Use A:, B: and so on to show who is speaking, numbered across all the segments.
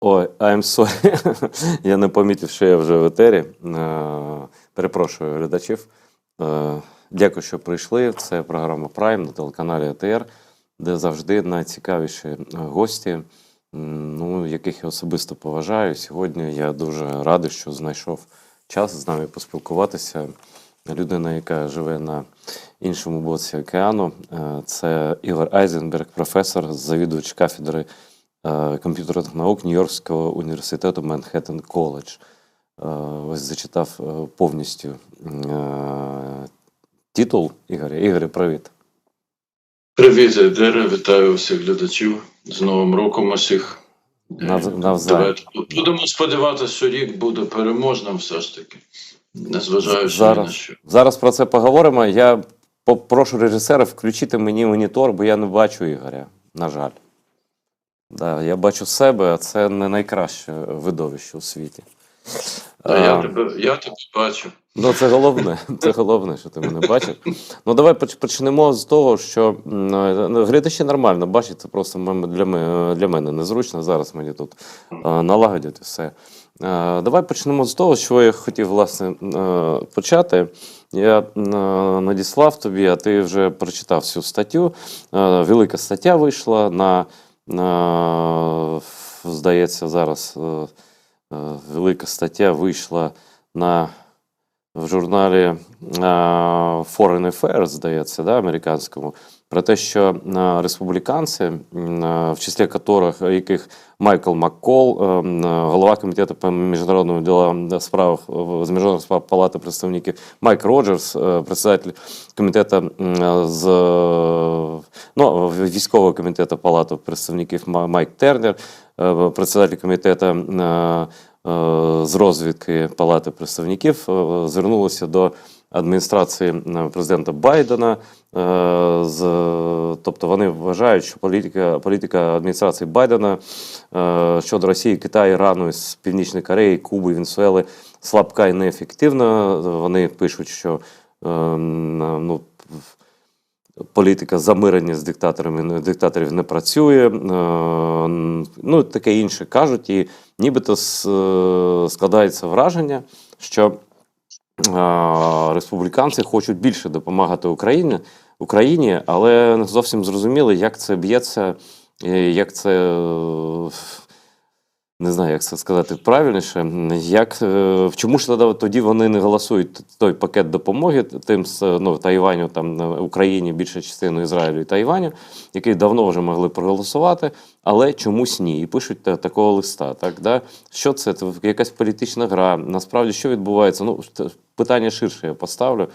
A: Ой, I'm sorry. Я не помітив, що я вже в етері. Перепрошую глядачів. Дякую, що прийшли. Це програма Prime на телеканалі АТR, де завжди найцікавіші гості, яких я особисто поважаю. Сьогодні я дуже радий, що знайшов час з нами поспілкуватися. Людина, яка живе на іншому боці океану, це Ігор Айзенберг, професор, завідувач кафедри комп'ютерних наук Нью-Йоркського університету Манхеттен Коледж. Ось зачитав повністю титул Ігоря. Ігоря, привіт.
B: Привіт, Едере, вітаю всіх глядачів. З Новим роком усіх.
A: Навзаєм.
B: Будемо сподіватися, що рік буде переможним все ж таки, незважаючи на що.
A: Зараз про це поговоримо. Я попрошу режисера включити мені монітор, бо я не бачу Ігоря, на жаль. Да, я бачу себе, а це не найкраще видовище у світі.
B: Я тебе бачу.
A: Ну, це головне, що ти мене бачиш. Ну, давай почнемо з того, що глядачі нормально бачать, це просто для мене незручно, зараз мені тут налагодять все. Давай почнемо з того, що я хотів, власне, почати. Я надіслав тобі, а ти вже прочитав всю статтю. Велика стаття вийшла здається, зараз велика стаття вийшла в журналі Foreign Affairs, здається, да, американському, про те, що республіканці, в числі яких Майкл Маккол, голова комітету по міжнародним ділам справах з міжнародних справ Палати представників, Майк Роджерс, председатель комітету військового комітету Палати представників Майк Тернер, председатель комітету з розвідки Палати представників, звернулися до адміністрації президента Байдена. Тобто вони вважають, що політика адміністрації Байдена щодо Росії, Китаю, Ірану, з Північної Кореї, Куби, Венесуели слабка і неефективна. Вони пишуть, що політика замирення з диктаторів не працює, таке інше кажуть, і нібито складається враження, що республіканці хочуть більше допомагати Україні, але не зовсім зрозуміло, як це б'ється, не знаю, як це сказати правильніше, чому ж тоді вони не голосують той пакет допомоги Тайваню, Україні, більше частину Ізраїлю і Тайваню, який давно вже могли проголосувати, але чомусь ні. І пишуть такого листа. Так, да? Що це? Це якась політична гра. Насправді, що відбувається? Питання ширше я поставлю.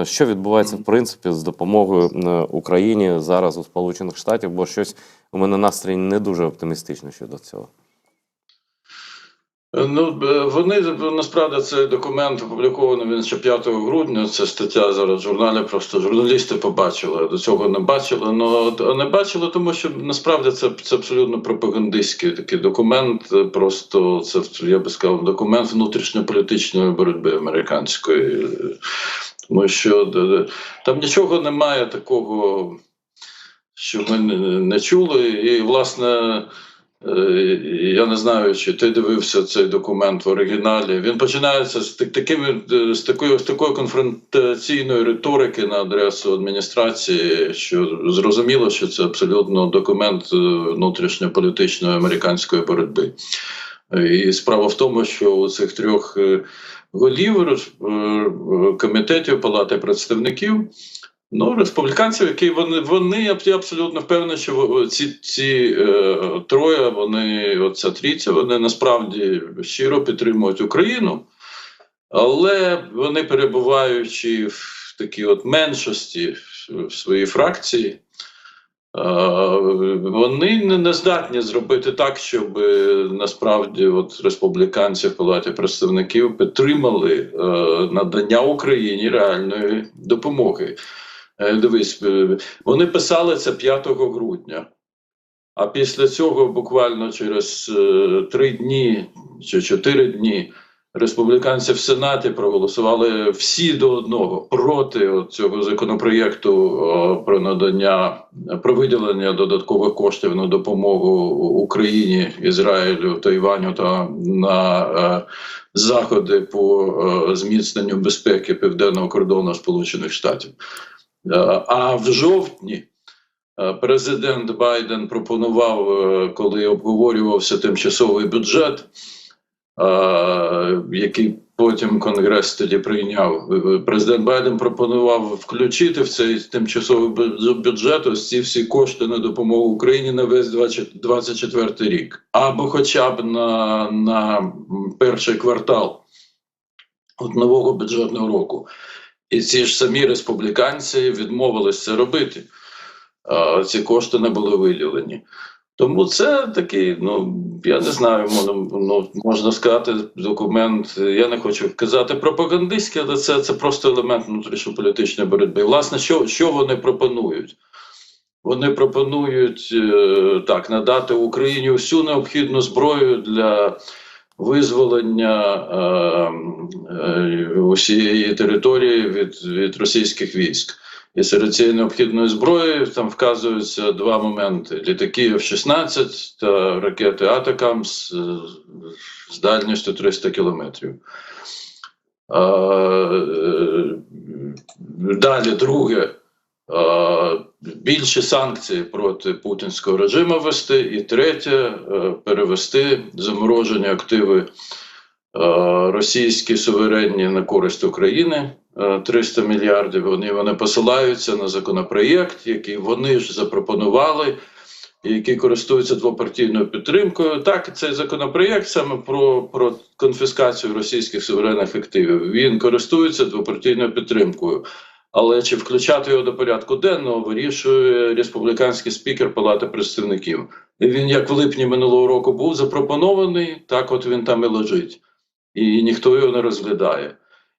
A: Що відбувається, в принципі, з допомогою Україні зараз у Сполучених Штатів, бо щось у мене настрій не дуже оптимістичний щодо цього.
B: Вони, насправді, цей документ опублікований він ще 5 грудня, це стаття зараз в журналі, просто журналісти побачили, до цього не бачили. Не бачили, тому що, насправді, це абсолютно пропагандистський такий документ, просто це, я би сказав, документ внутрішньополітичної боротьби американської. Тому що там нічого немає такого, що ми не чули, і, власне, я не знаю, чи ти дивився цей документ в оригіналі. Він починається з такої конфронтаційної риторики на адресу адміністрації, що зрозуміло, що це абсолютно документ внутрішньополітичної американської боротьби. І справа в тому, що у цих трьох голів комітетів Палати представників, республіканців, які вони я абсолютно впевнений, що ці троє, ця трійця, вони насправді щиро підтримують Україну, але вони, перебуваючи в такій меншості в своїй фракції, вони не здатні зробити так, щоб насправді республіканці в Палаті представників підтримали надання Україні реальної допомоги. Дивись, вони писали це 5 грудня, а після цього буквально через 3 дні чи 4 дні республіканці в Сенаті проголосували всі до одного проти цього законопроєкту про надання, про виділення додаткових коштів на допомогу Україні, Ізраїлю, Тайваню та на заходи по зміцненню безпеки південного кордону Сполучених Штатів. А в жовтні президент Байден пропонував, коли обговорювався тимчасовий бюджет, який потім Конгрес тоді прийняв, президент Байден пропонував включити в цей тимчасовий бюджет ось ці всі кошти на допомогу Україні на весь 2024 рік. Або хоча б на перший квартал нового бюджетного року. І ці ж самі республіканці відмовились це робити. Ці кошти не були виділені. Тому це такий, я не знаю, можна сказати, документ, я не хочу казати пропагандистський, але це просто елемент внутрішньополітичної боротьби. Власне, що вони пропонують? Вони пропонують надати Україні всю необхідну зброю для визволення усієї території від російських військ. І серед цієї необхідної зброї там вказуються два моменти: літаки F-16 та ракети Атакамс з дальністю 300 кілометрів. Далі, друге, більші санкції проти путінського режиму ввести. І третє, перевести заморожені активи російські суверенні на користь України. 300 мільярдів, вони посилаються на законопроєкт, який вони ж запропонували, і який користується двопартійною підтримкою. Так, цей законопроєкт саме про конфіскацію російських суверенних активів, він користується двопартійною підтримкою. Але чи включати його до порядку денного, вирішує республіканський спікер Палати представників. І він, як в липні минулого року був запропонований, так от він там і лежить. І ніхто його не розглядає.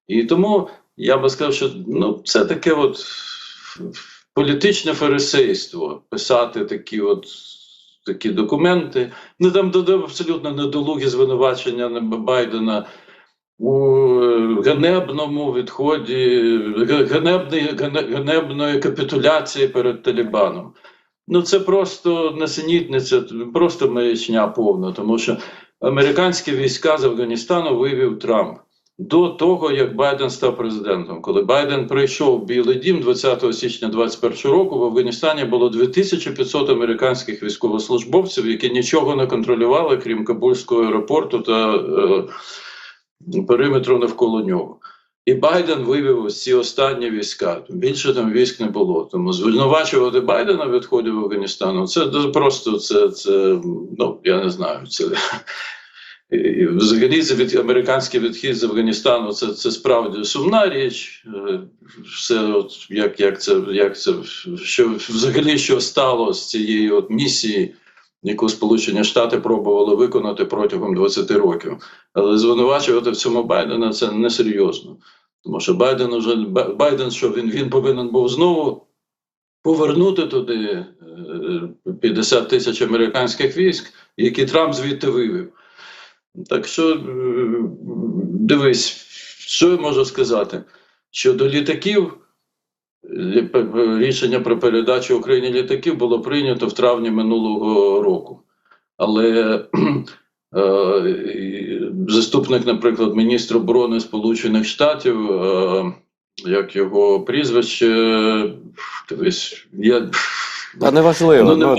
B: І тому я би сказав, що це таке політичне фарисейство писати такі документи. Там абсолютно недолугі звинувачення Байдена у ганебному відході, ганебної капітуляції перед Талібаном. Це просто несенітниця, просто маячня повна, тому що американські війська з Афганістану вивів Трамп. До того, як Байден став президентом. Коли Байден прийшов в Білий дім 20 січня 2021 року, в Афганістані було 2500 американських військовослужбовців, які нічого не контролювали, крім Кабульського аеропорту та периметру навколо нього. І Байден вивів ось ці останні війська. Більше там військ не було. Тому звинувачувати Байдена в відході в Афганістану, це просто, я не знаю, це... І взагалі американський відхід з Афганістану це справді сумна річ. Все що стало з цієї місії, яку Сполучені Штати пробували виконати протягом 20 років. Але звинувачувати в цьому Байдена це несерйозно. Тому що Байден що він повинен був знову повернути туди 50 тисяч американських військ, які Трамп звідти вивів. Так що, дивись, що я можу сказати? Щодо літаків, рішення про передачу Україні літаків було прийнято в травні минулого року. Але заступник, наприклад, міністра оборони Сполучених Штатів, як його прізвище, дивись,
A: неважливо.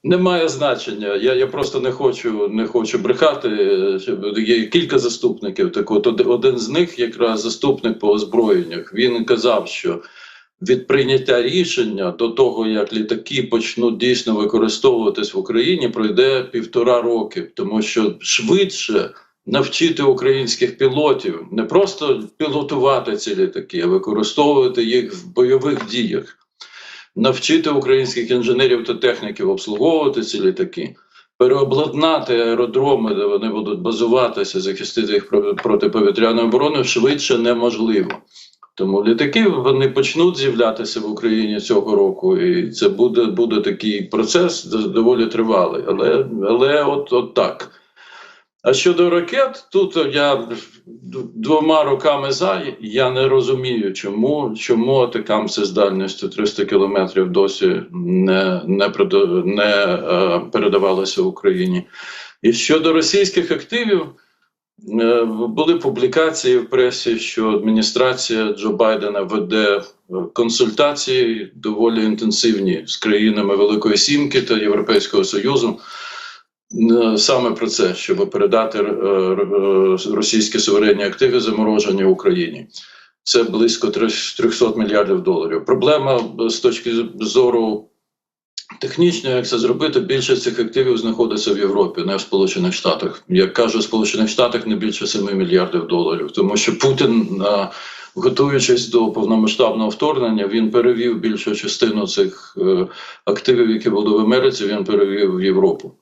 B: Немає значення. Я просто не хочу брехати. Є кілька заступників. Так от один з них, якраз заступник по озброєннях, він казав, що від прийняття рішення до того, як літаки почнуть дійсно використовуватись в Україні, пройде 1,5 роки. Тому що швидше навчити українських пілотів не просто пілотувати ці літаки, а використовувати їх в бойових діях. Навчити українських інженерів та техніків обслуговувати ці літаки, переобладнати аеродроми, де вони будуть базуватися, захистити їх протиповітряною обороною, швидше неможливо. Тому літаки вони почнуть з'являтися в Україні цього року, і це буде такий процес доволі тривалий. Але от так. А щодо ракет, тут я двома руками за, я не розумію, чому атакамси з дальністю 300 кілометрів досі не передавалися Україні. І щодо російських активів, були публікації в пресі, що адміністрація Джо Байдена веде консультації доволі інтенсивні з країнами Великої Сімки та Європейського Союзу саме про це, щоб передати російські суверенні активи, заморожені в Україні. Це близько 300 мільярдів доларів. Проблема з точки зору технічно, як це зробити, більшість цих активів знаходиться в Європі, не в Сполучених Штатах. Як кажуть, в Сполучених Штатах не більше 7 мільярдів доларів. Тому що Путін, готуючись до повномасштабного вторгнення, він перевів більшу частину цих активів, які були в Америці, він перевів в Європу.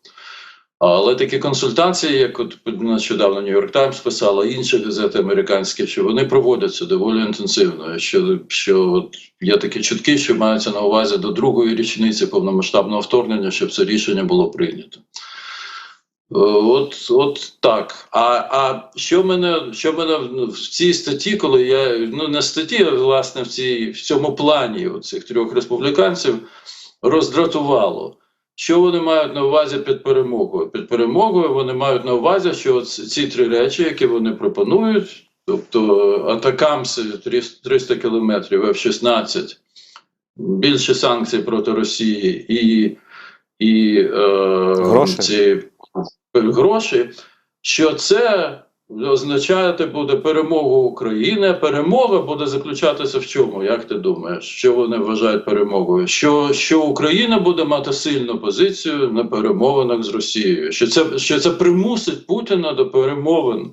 B: Але такі консультації, як от нещодавно Нью-Йорк Таймс писала, інші газети американські, що вони проводяться доволі інтенсивно. Що от є такі чутки, що маються на увазі до другої річниці повномасштабного вторгнення, щоб це рішення було прийнято. От так. А що мене в цій статті, коли я, не статті, а власне в цьому плані цих трьох республіканців роздратувало. Що вони мають на увазі під перемогою? Під перемогою вони мають на увазі, що ці три речі, які вони пропонують, тобто атакамси 300 кілометрів, F-16, більше санкцій проти Росії і ці гроші, що це означати буде перемогу України. Перемога буде заключатися в чому? Як ти думаєш? Що вони вважають перемогою? Що Україна буде мати сильну позицію на перемовинах з Росією? Що це примусить Путіна до перемовин?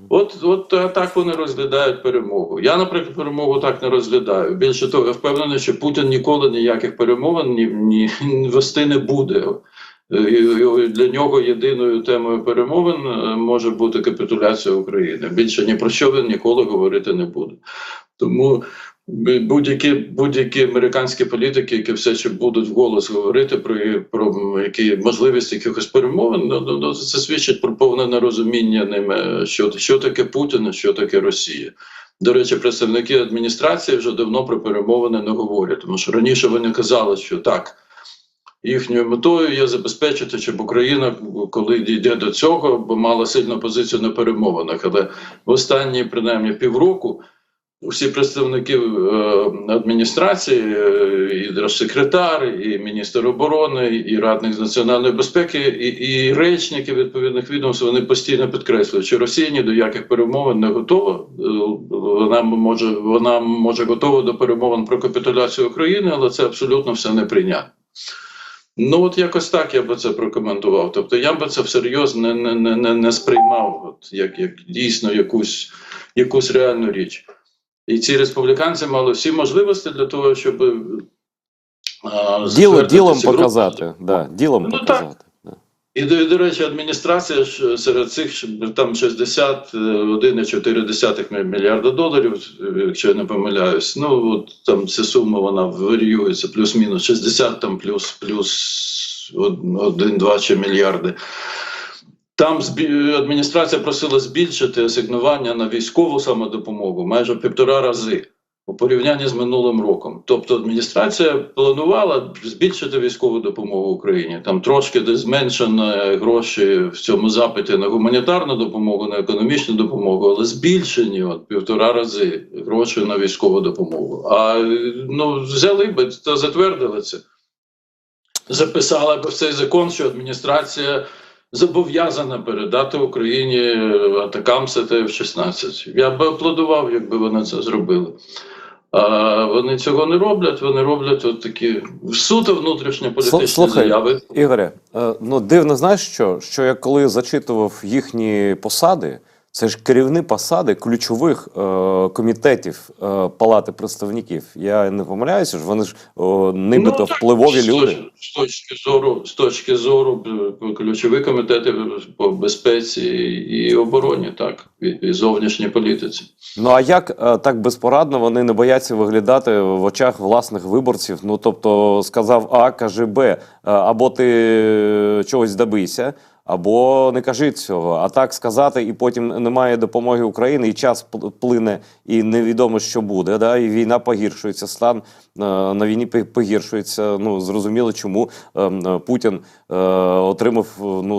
B: От так вони розглядають перемогу. Я, наприклад, перемогу так не розглядаю. Більше того, я впевнений, що Путін ніколи ніяких перемовин вести не буде. Для нього єдиною темою перемовин може бути капітуляція України. Більше ні про що він ніколи говорити не буде. Тому будь-які американські політики, які все ще будуть вголос говорити про можливість якихось перемовин, це свідчить про повне нерозуміння ними, що таке Путін, а що таке Росія. До речі, представники адміністрації вже давно про перемовини не говорять, тому що раніше вони казали, що так, їхньою метою є забезпечити, щоб Україна, коли дійде до цього, бо мала сильну позицію на перемовинах. Але в останні, принаймні, півроку усі представники адміністрації, і держсекретар, і міністр оборони, і радник з національної безпеки, і речники відповідних відомств, вони постійно підкреслюють, що Росія ні до яких перемовин не готова. Вона може готова до перемовин про капітуляцію України, але це абсолютно все неприйнятно. Ну, от якось так я би це прокоментував. Тобто я би це всерйоз не сприймав як дійсно якусь реальну річ. І ці республіканці мали всі можливості для того, щоб
A: ділом показати. Да, ділом показати.
B: Так. І, до речі, адміністрація ж серед цих там 61,4 мільярда доларів, якщо я не помиляюсь, ну от там ця сума вона варіюється плюс-мінус 60, там плюс 1-2 мільярди. Там адміністрація просила збільшити асигнування на військову самодопомогу майже в 1,5 рази у порівнянні з минулим роком. Тобто адміністрація планувала збільшити військову допомогу Україні. Там трошки десь зменшено гроші в цьому запиті на гуманітарну допомогу, на економічну допомогу, але збільшені 1,5 рази гроші на військову допомогу. А взяли би та затвердили це. Записали б в цей закон, що адміністрація зобов'язана передати Україні атакамси та F-16. Я б аплодував, якби вони це зробили. А вони цього не роблять, вони роблять от такі суто внутрішньополітичні заяви.
A: Ігоре, дивно, знаєш що я коли зачитував їхні посади, це ж керівні посади ключових комітетів Палати представників. Я не помиляюся, ж вони ж нібито впливові люди.
B: З точки зору ключові комітети по безпеці і обороні, так, і зовнішній політиці.
A: Ну а як так безпорадно вони не бояться виглядати в очах власних виборців? Ну тобто сказав А, каже Б, або ти чогось добийся, або не кажіть цього. А так сказати, і потім немає допомоги Україні, і час плине, і невідомо, що буде. Да? І війна погіршується, стан на війні погіршується. Ну, зрозуміло, чому Путін отримав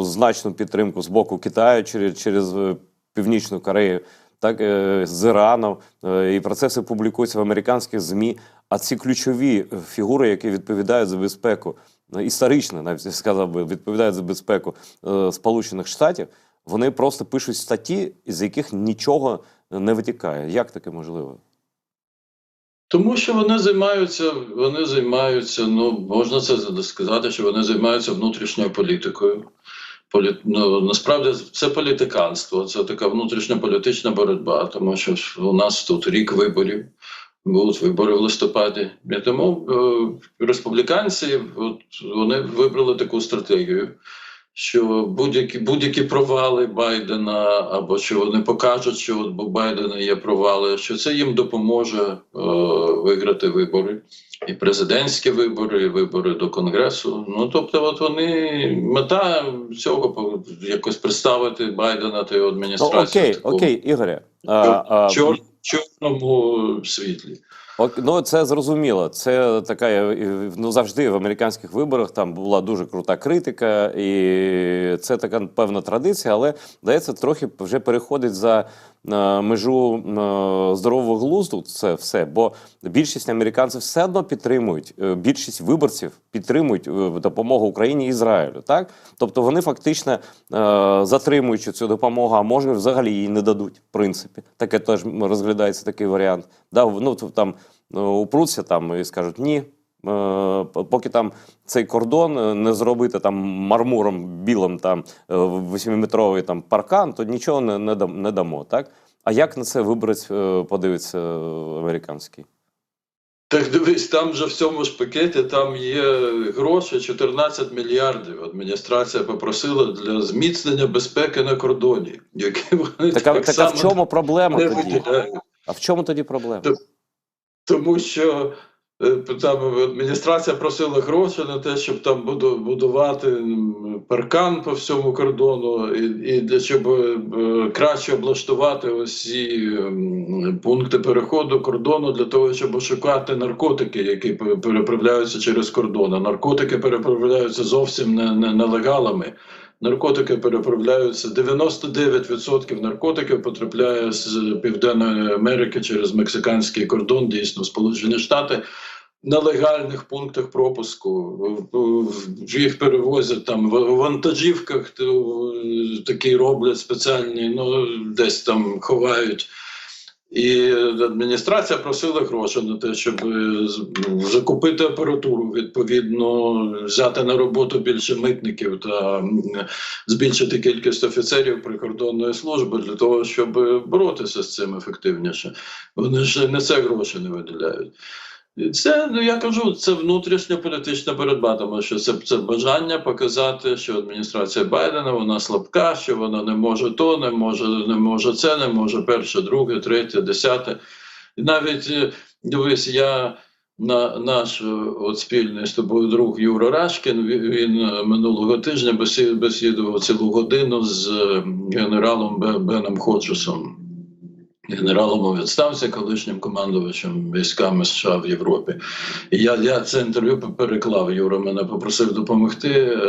A: значну підтримку з боку Китаю через Північну Корею, так, з Ірану. І про це все публікується в американських ЗМІ. А ці ключові фігури, які відповідають за безпеку, історично, навіть я сказав би, відповідають за безпеку Сполучених Штатів, вони просто пишуть статті, з яких нічого не витікає. Як таке можливо?
B: Тому що вони займаються, ну, можна це сказати, що вони займаються внутрішньою політикою. Насправді це політиканство, це така внутрішньополітична боротьба, тому що у нас тут рік виборів, будуть вибори в листопаді. І тому республіканці вони вибрали таку стратегію, що будь-які провали Байдена, або що вони покажуть, що у Байдена є провали, що це їм допоможе виграти вибори. І президентські вибори, і вибори до Конгресу. Ну, тобто, мета цього якось представити Байдена та його адміністрацію.
A: Окей, Ігоре.
B: Чорному світлі.
A: Ну, це зрозуміло. Це така, завжди в американських виборах там була дуже крута критика, і це така певна традиція, але, здається, трохи вже переходить за межу здорового глузду це все, бо більшість американців все одно підтримують, більшість виборців підтримують допомогу Україні і Ізраїлю, так? Тобто вони фактично затримуючи цю допомогу, а може взагалі її не дадуть, в принципі. Таке теж розглядається такий варіант. Да, ну, там упруться там і скажуть ні. Поки там цей кордон не зробити там мармуром білим там 8-метровий там паркан, то нічого не дамо, так? А як на це виборець подивиться американський?
B: Так дивись, там же в цьому ж пакеті там є гроші, 14 мільярдів. Адміністрація попросила для зміцнення безпеки на кордоні. Які вони
A: так а в чому проблема тоді?
B: Виділяють.
A: А в чому тоді проблема?
B: Тому що там адміністрація просила гроші на те, щоб там будувати паркан по всьому кордону, і для щоб краще облаштувати усі пункти переходу кордону для того, щоб шукати наркотики, які переправляються через кордон. А наркотики переправляються зовсім не нелегалами. Наркотики переправляються, 99% наркотиків потрапляє з Південної Америки через мексиканський кордон, дійсно, в Сполучені Штати, на легальних пунктах пропуску. Їх перевозять там в вантажівках, такі роблять спеціальні, ну, десь там ховають. І адміністрація просила гроші на те, щоб закупити апаратуру, відповідно, взяти на роботу більше митників та збільшити кількість офіцерів прикордонної служби для того, щоб боротися з цим ефективніше. Вони ж не це гроші не виділяють. І це, ну я кажу, це внутрішня політична боротьба, тому що це бажання показати, що адміністрація Байдена, вона слабка, що вона не може то, не може це, не може перше, друге, третє, десяте. І навіть, дивись, наш спільний з тобою друг Юра Рашкін, він минулого тижня бесідував цілу годину з генералом Беном Ходжесом. Генералом у відставці, колишнім командувачем військами США в Європі. І я це інтерв'ю переклав, Юра мене попросив допомогти.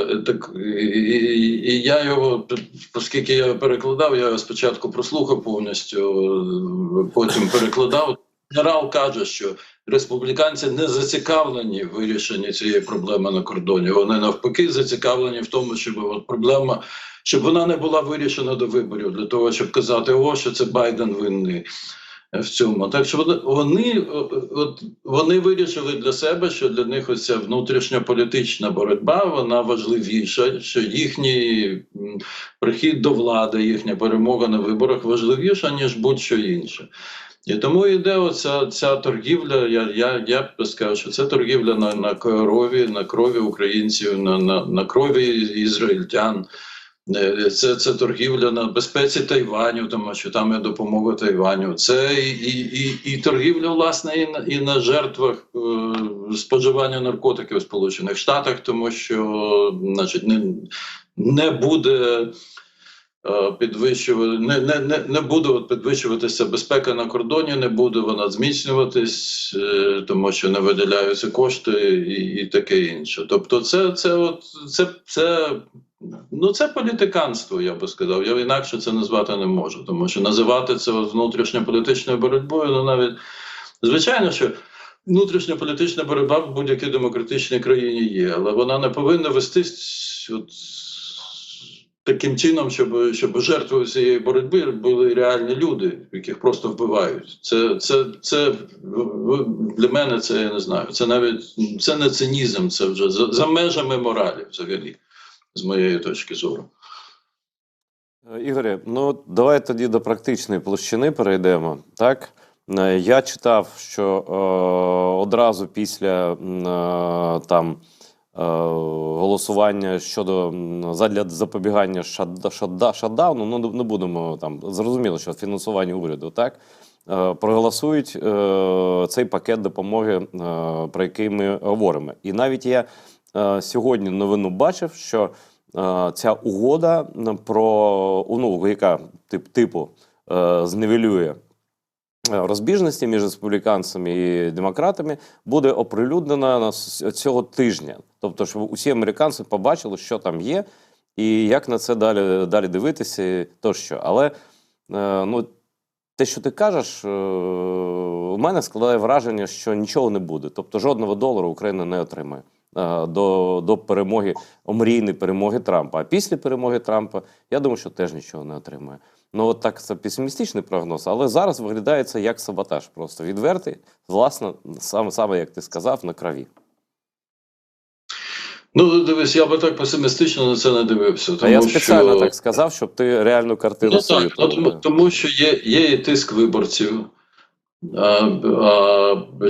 B: І я його, оскільки я його перекладав, я його спочатку прослухав повністю, потім перекладав. Генерал каже, що республіканці не зацікавлені в вирішенні цієї проблеми на кордоні. Вони навпаки зацікавлені в тому, щоб вона не була вирішена до виборів, для того, щоб казати, що це Байден винний в цьому. Так що вони вирішили для себе, що для них оця внутрішньополітична боротьба, вона важливіша, що їхній прихід до влади, їхня перемога на виборах важливіша, ніж будь-що інше. І тому йде ця торгівля, я б сказав, що це торгівля на крові українців, на крові ізраїльтян. Це торгівля на безпеці Тайваню, тому що там є допомога Тайваню. Це і торгівля, власне, і на жертвах споживання наркотиків в Сполучених Штатах, тому що, значить, не буде не буде підвищуватися безпека на кордоні, не буде вона зміцнюватись, тому що не виділяються кошти і таке інше. Тобто це політиканство, я би сказав. Я інакше це назвати не можу, тому що називати це внутрішньополітичною боротьбою, ну навіть, звичайно, що внутрішня політична боротьба в будь-якій демократичній країні є, але вона не повинна вестись таким чином, щоб жертвою цієї боротьби були реальні люди, яких просто вбивають. Це для мене, це я не знаю. Це не цинізм, це вже за межами моралі, взагалі, з моєї точки зору.
A: Ігорі, ну давай тоді до практичної площини перейдемо. Так? Я читав, що одразу після голосування щодо задля запобігання шатдауну, ну не будемо там, зрозуміло, що фінансування уряду, так, проголосують цей пакет допомоги, про який ми говоримо. І навіть я сьогодні новину бачив, що ця угода яка зневелює розбіжності між республіканцями і демократами, буде оприлюднена цього тижня. Тобто, щоб усі американці побачили, що там є, і як на це далі дивитися, тощо. Але те, що ти кажеш, у мене складає враження, що нічого не буде. Тобто, жодного долара Україна не отримає до перемоги, омрійної перемоги Трампа. А після перемоги Трампа, я думаю, що теж нічого не отримає. Ну, от так, це песимістичний прогноз, але зараз виглядає це як саботаж, просто відвертий, власне, саме як ти сказав, на крові.
B: Ну, дивись, я би так песимістично на це не дивився. Тому,
A: а я спеціально так сказав, щоб ти реальну картину свою.
B: Тому що є і тиск виборців.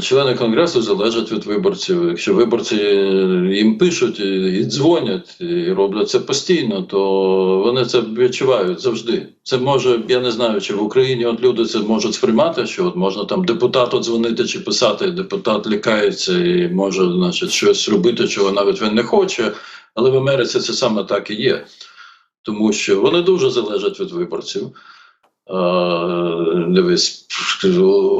B: Члени Конгресу залежать від виборців. Якщо виборці їм пишуть і дзвонять, і роблять це постійно, то вони це відчувають завжди. Це може, я не знаю, чи в Україні от люди це можуть сприймати, що от можна там депутату дзвонити чи писати, депутат лякається і може, значить, щось робити, чого навіть він не хоче, але в Америці це саме так і є. Тому що вони дуже залежать від виборців. Дивись,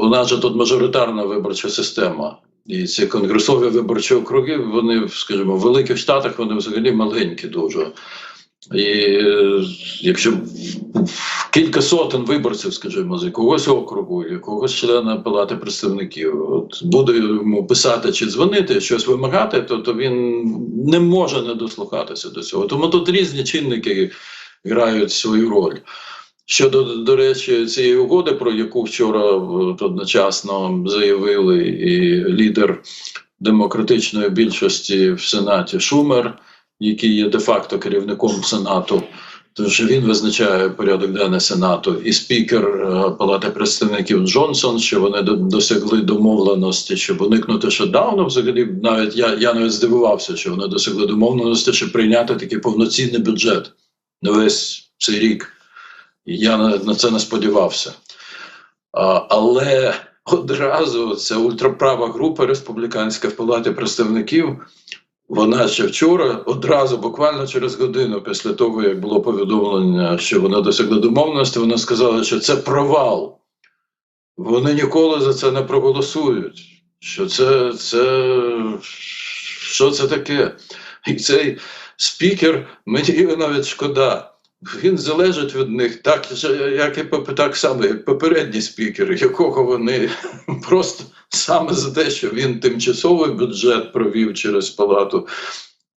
B: у нас же тут мажоритарна виборча система. І ці конгресові виборчі округи, вони, скажімо, в великих штатах вони взагалі маленькі дуже. І якщо кілька сотень виборців, скажімо, з якогось округу, якогось члена Палати представників, буде йому писати чи дзвонити, щось вимагати, то він не може не дослухатися до цього. Тому тут різні чинники грають свою роль. Щодо, до речі, цієї угоди, про яку вчора одночасно заявили і лідер демократичної більшості в Сенаті Шумер, який є де-факто керівником Сенату, тож він визначає порядок денний Сенату, і спікер Палати представників Джонсон, що вони досягли домовленості, щоб уникнути шатдауну. Взагалі, навіть я навіть здивувався, що вони досягли домовленості, щоб прийняти такий повноцінний бюджет на весь цей рік. Я на це не сподівався. Але одразу ця ультраправа група республіканська в Палаті представників, вона ще вчора, одразу, буквально через годину після того, як було повідомлення, що вони досягли домовленості, вона сказала, що це провал. Вони ніколи за це не проголосують. Що це таке? І цей спікер, мені навіть шкода. Він залежить від них так само, як попередній спікер, якого вони просто саме за те, що він тимчасовий бюджет провів через Палату,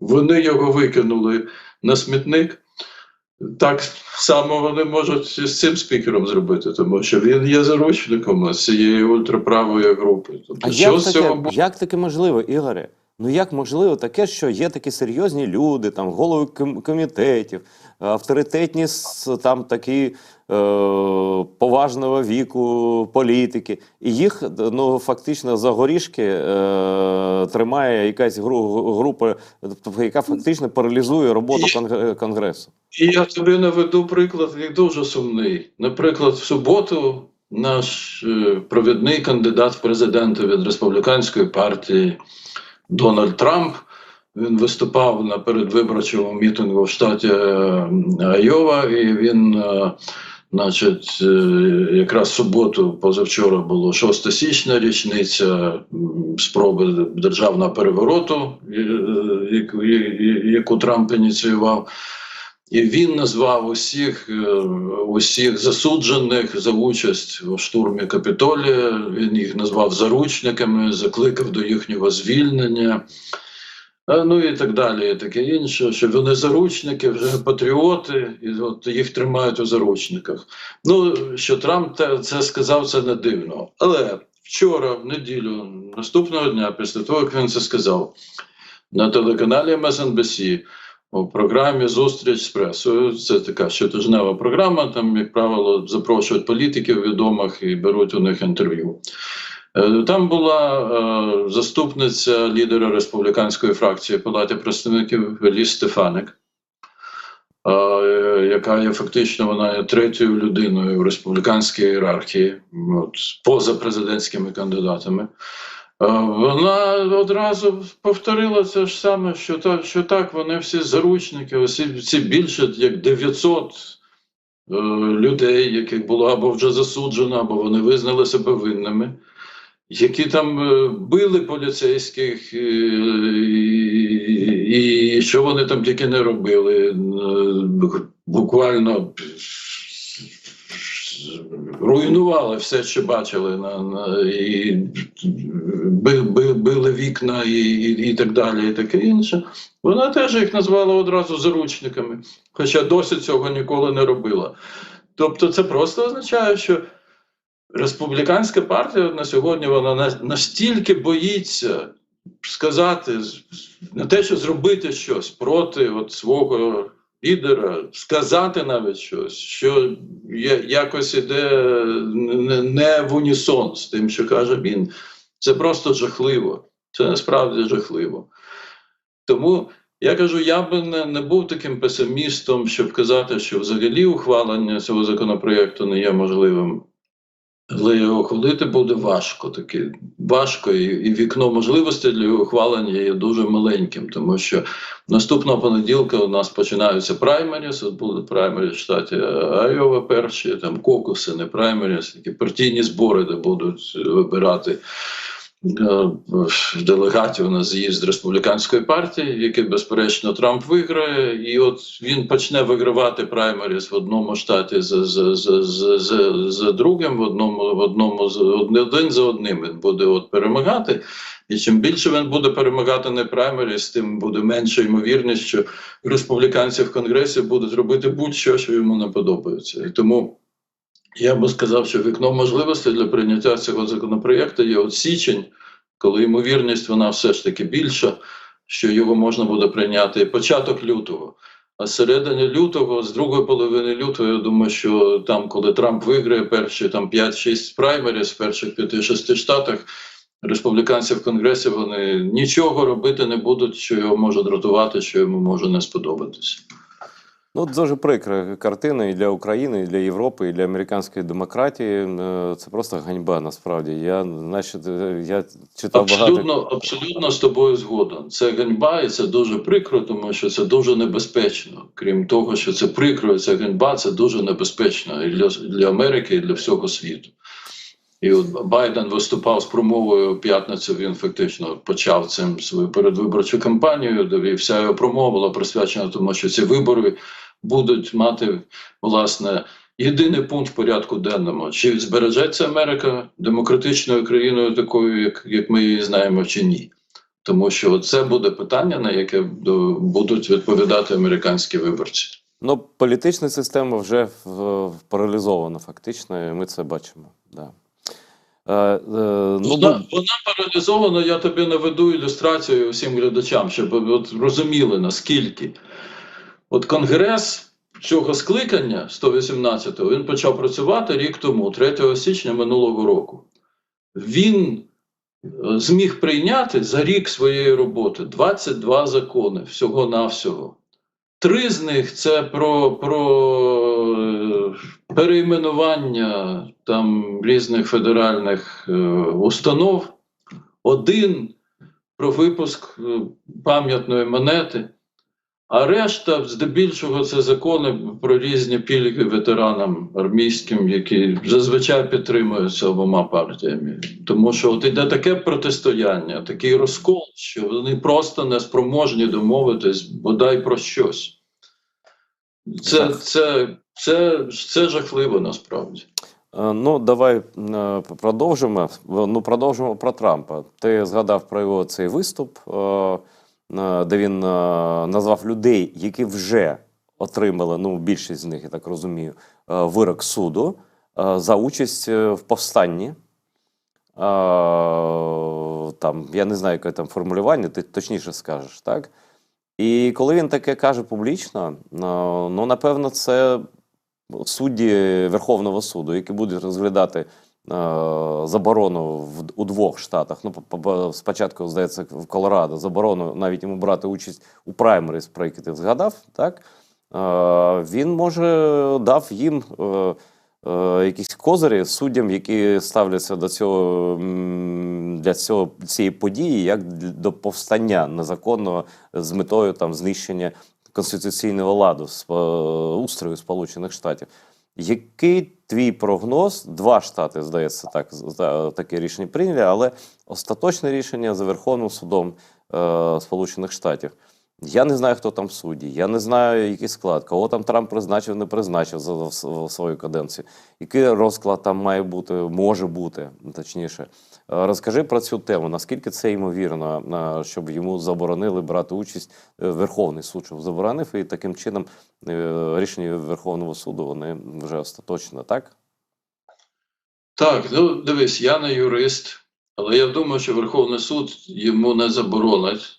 B: вони його викинули на смітник. Так само вони можуть з цим спікером зробити, тому що він є заручником цієї ультраправої групи. Тобто,
A: як таке можливо, Ігоре? Ну як можливо таке, що є такі серйозні люди, там голови комітетів, авторитетні там такі поважного віку політики, і їх фактично за горішки тримає якась група, яка фактично паралізує роботу Конгресу.
B: І я тобі наведу приклад, який дуже сумний. Наприклад, в суботу наш провідний кандидат в президенти від республіканської партії Дональд Трамп, він виступав на передвиборчому мітингу в штаті Айова, і він, значить, якраз в суботу, позавчора було 6 січня, річниця спроби державного перевороту, яку Трамп ініціював. І він назвав усіх засуджених за участь у штурмі Капітолія, він їх назвав заручниками, закликав до їхнього звільнення, ну і так далі, і таке інше, що вони заручники, вже патріоти, і от їх тримають у заручниках. Ну, що Трамп це сказав, це не дивно. Але вчора, в неділю, наступного дня, після того, як він це сказав, на телеканалі MSNBC, у програмі «Зустріч з пресою», це така щотижнева програма, там, як правило, запрошують політиків відомих і беруть у них інтерв'ю. Там була заступниця лідера республіканської фракції Палати представників Еліс Стефаник, яка є фактично, вона є третьою людиною в республіканській ієрархії, поза президентськими кандидатами. Вона одразу повторила це ж саме, що так, вони всі заручники, всі більше як 900 людей, яких було або вже засуджено, або вони визнали себе винними, які там били поліцейських, і що вони там тільки не робили, буквально руйнували все, що бачили, і били вікна і так далі, і таке інше. Вона теж їх назвала одразу заручниками, хоча досі цього ніколи не робила. Тобто це просто означає, що республіканська партія на сьогодні вона настільки боїться сказати, не те, що зробити щось проти свого лідера, сказати навіть щось, що якось іде не в унісон з тим, що каже він. Це просто жахливо. Це насправді жахливо. Тому я кажу, я би не був таким песимістом, щоб казати, що взагалі ухвалення цього законопроєкту не є можливим. Але його ухвалити буде важко, і вікно можливостей для його ухвалення є дуже маленьким, тому що наступного понеділка у нас починаються праймеріс, от будуть праймеріс в штаті Айова перші, там кокуси, не праймеріс, такі партійні збори, де будуть вибирати делегатів на з'їзд республіканської партії, який, безперечно, Трамп виграє, і от він почне вигравати праймеріс в одному штаті за другим, один за одним він буде перемагати, і чим більше він буде перемагати на праймеріс, тим буде менша ймовірність, що республіканці в Конгресі будуть робити будь-що, що йому не подобається. І тому я би сказав, що вікно можливостей для прийняття цього законопроєкту є от січень, коли ймовірність вона все ж таки більша, що його можна буде прийняти, і початок лютого. А з середини лютого, з другої половини лютого, я думаю, що там, коли Трамп виграє перші 5-6 праймеріс в перших 5-6 штатах, республіканці в Конгресі, вони нічого робити не будуть, що його може дратувати, що йому може не сподобатися.
A: Ну, дуже прикра картина і для України, і для Європи, і для американської демократії. Це просто ганьба, насправді. Я читав
B: Абсолютно з тобою згоден. Це ганьба, і це дуже прикро, тому що це дуже небезпечно. Крім того, що це прикро, і це ганьба, це дуже небезпечно і для Америки, і для всього світу. І от Байден виступав з промовою в п'ятницю, він фактично почав цим свою передвиборчу кампанію, де вся його промова була присвячена тому, що ці вибори будуть мати, власне, єдиний пункт в порядку денному. Чи збережеться Америка демократичною країною такою, як ми її знаємо, чи ні. Тому що це буде питання, на яке будуть відповідати американські виборці.
A: Ну, політична система вже паралізована фактично, і ми це бачимо, да.
B: Вона паралізована, я тобі наведу ілюстрацію всім глядачам, щоб от розуміли, наскільки. От Конгрес цього скликання, 118-го, він почав працювати рік тому, 3 січня минулого року. Він зміг прийняти за рік своєї роботи 22 закони, всього-навсього. 3 з них – це про перейменування там різних федеральних установ. 1 про випуск пам'ятної монети, а решта, здебільшого, це закони про різні пільги ветеранам армійським, які зазвичай підтримуються обома партіями. Тому що от іде таке протистояння, такий розкол, що вони просто не спроможні домовитись бодай про щось. Це жахливо насправді.
A: Ну, давай продовжимо. Ну, продовжимо про Трампа. Ти згадав про його цей виступ, де він назвав людей, які вже отримали, ну, більшість з них, я так розумію, вирок суду за участь в повстанні. Там, я не знаю, яке там формулювання, ти точніше скажеш, так? І коли він таке каже публічно, ну, напевно, це судді Верховного суду, які будуть розглядати заборону у двох штатах. Ну, спочатку, здається, в Колорадо заборону навіть йому брати участь у праймеріс, про які ти згадав, так? Він, може, дав їм якісь козирі суддям, які ставляться до цього, цієї події, як до повстання незаконного з метою там знищення конституційного ладу, устрою Сполучених Штатів. Який твій прогноз? Два штати, здається, таке рішення прийняли, але остаточне рішення за Верховним судом Сполучених Штатів. Я не знаю, хто там судді, я не знаю, який склад, кого там Трамп призначив, не призначив за свою каденцію. Який розклад там має бути, може бути, точніше. Розкажи про цю тему, наскільки це ймовірно, щоб йому заборонили брати участь, Верховний суд, щоб заборонив, і таким чином рішення Верховного суду, вони вже остаточно, так?
B: Так, ну дивись, я не юрист, але я думаю, що Верховний суд йому не заборонить.